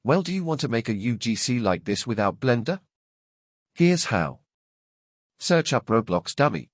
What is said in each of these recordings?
Well, do you want to make a UGC like this without Blender? Here's how. Search up Roblox dummy.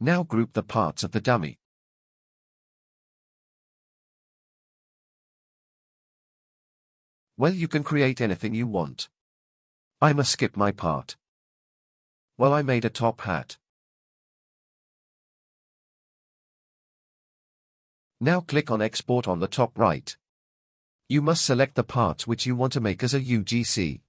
Now group the parts of the dummy. Well, you can create anything you want. I'ma skip my part. Well, I made a top hat. Now click on Export on the top right. You must select the parts which you want to make as a UGC.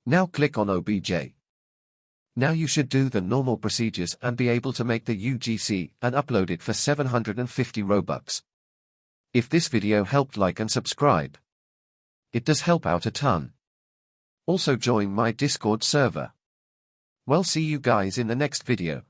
Now click on OBJ. Now you should do the normal procedures and be able to make the UGC and upload it for 750 Robux. If this video helped, like and subscribe. It does help out a ton. Also join my Discord server. Well, see you guys in the next video.